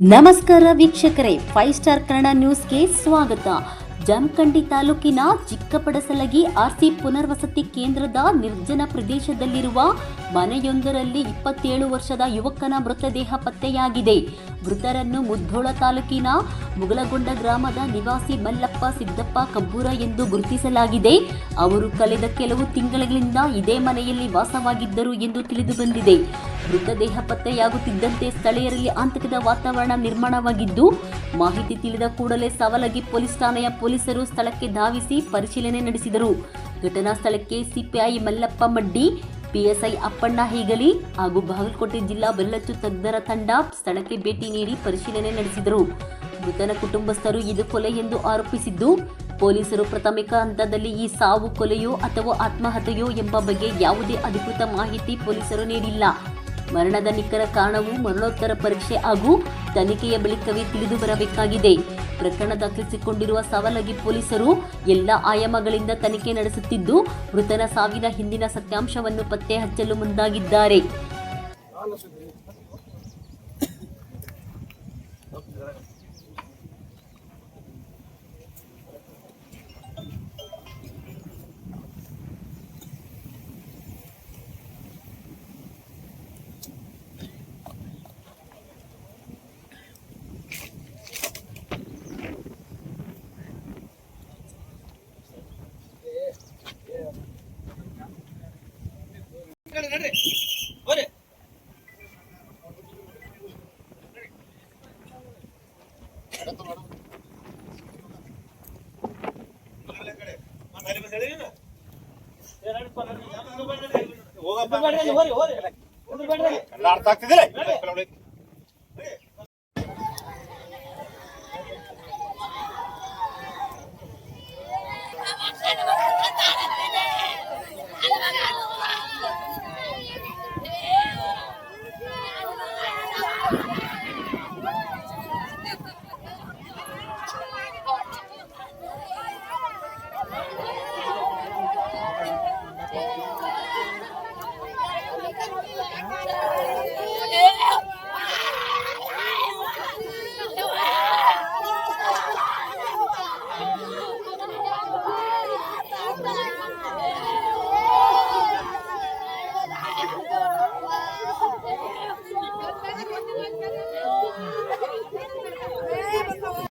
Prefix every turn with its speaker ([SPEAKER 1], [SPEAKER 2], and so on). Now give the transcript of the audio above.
[SPEAKER 1] ನಮಸ್ಕಾರ ವೀಕ್ಷಕರೇ, 5 ಸ್ಟಾರ್ ಕನ್ನಡ ನ್ಯೂಸ್ಗೆ ಸ್ವಾಗತ. ಜಮಖಂಡಿ ತಾಲೂಕಿನ ಚಿಕ್ಕಪಡಸಲಗಿ ಆರ್ಸಿ ಪುನರ್ವಸತಿ ಕೇಂದ್ರದ ನಿರ್ಜನ ಪ್ರದೇಶದಲ್ಲಿರುವ ಮನೆಯೊಂದರಲ್ಲಿ 27 ವರ್ಷದ ಯುವಕನ ಮೃತದೇಹ ಪತ್ತೆಯಾಗಿದೆ. ಮೃತರನ್ನು ಮುಧೋಳ ತಾಲೂಕಿನ ಮುಗಳಗೊಂಡ ಗ್ರಾಮದ ನಿವಾಸಿ ಮಲ್ಲಪ್ಪ ಸಿದ್ದಪ್ಪ ಕಬ್ಬೂರ ಎಂದು ಗುರುತಿಸಲಾಗಿದೆ. ಅವರು ಕಳೆದ ಕೆಲವು ತಿಂಗಳಿಂದ ಇದೇ ಮನೆಯಲ್ಲಿ ವಾಸವಾಗಿದ್ದರು ಎಂದು ತಿಳಿದುಬಂದಿದೆ. ಮೃತದೇಹ ಪತ್ತೆಯಾಗುತ್ತಿದ್ದಂತೆ ಸ್ಥಳೀಯರಲ್ಲಿ ಆತಂಕದ ವಾತಾವರಣ ನಿರ್ಮಾಣವಾಗಿದ್ದು, ಮಾಹಿತಿ ತಿಳಿದ ಕೂಡಲೇ ಸವಲಗಿ ಪೊಲೀಸ್ ಠಾಣೆಯ ಪೊಲೀಸರು ಸ್ಥಳಕ್ಕೆ ಧಾವಿಸಿ ಪರಿಶೀಲನೆ ನಡೆಸಿದರು. ಘಟನಾ ಸ್ಥಳಕ್ಕೆ ಸಿಪಿಐ ಮಲ್ಲಪ್ಪ ಮಡ್ಡಿ, ಪಿಎಸ್ಐ ಅಪ್ಪಣ್ಣ ಹೀಗಲಿ ಹಾಗೂ ಬಾಗಲಕೋಟೆ ಜಿಲ್ಲಾ ಬೆರಳಚ್ಚು ತಜ್ಞರ ತಂಡ ಸ್ಥಳಕ್ಕೆ ಭೇಟಿ ನೀಡಿ ಪರಿಶೀಲನೆ ನಡೆಸಿದರು. ಮೃತನ ಕುಟುಂಬಸ್ಥರು ಇದು ಕೊಲೆ ಎಂದು ಆರೋಪಿಸಿದ್ದು, ಪೊಲೀಸರು ಪ್ರಾಥಮಿಕ ಹಂತದಲ್ಲಿ ಈ ಸಾವು ಕೊಲೆಯೋ ಅಥವಾ ಆತ್ಮಹತ್ಯೆಯೋ ಎಂಬ ಬಗ್ಗೆ ಯಾವುದೇ ಅಧಿಕೃತ ಮಾಹಿತಿ ಪೊಲೀಸರು ನೀಡಿಲ್ಲ. ಮರಣದ ನಿಖರ ಕಾರಣವು ಮರಣೋತ್ತರ ಪರೀಕ್ಷೆ ಹಾಗೂ ತನಿಖೆಯ ಬಳಿಕವೇ ತಿಳಿದು ಬರಬೇಕಾಗಿದೆ. ಪ್ರಕರಣ ದಾಖಲಿಸಿಕೊಂಡಿರುವ ಸವಲಗಿ ಪೊಲೀಸರು ಎಲ್ಲ ಆಯಾಮಗಳಿಂದ ತನಿಖೆ ನಡೆಸುತ್ತಿದ್ದು, ಮೃತನ ಸಾವಿನ ಹಿಂದಿನ ಸತ್ಯಾಂಶವನ್ನು ಪತ್ತೆ ಹಚ್ಚಲು ಮುಂದಾಗಿದ್ದಾರೆ.
[SPEAKER 2] ಅರ್ಥ ಆಗ್ತಿದೆ.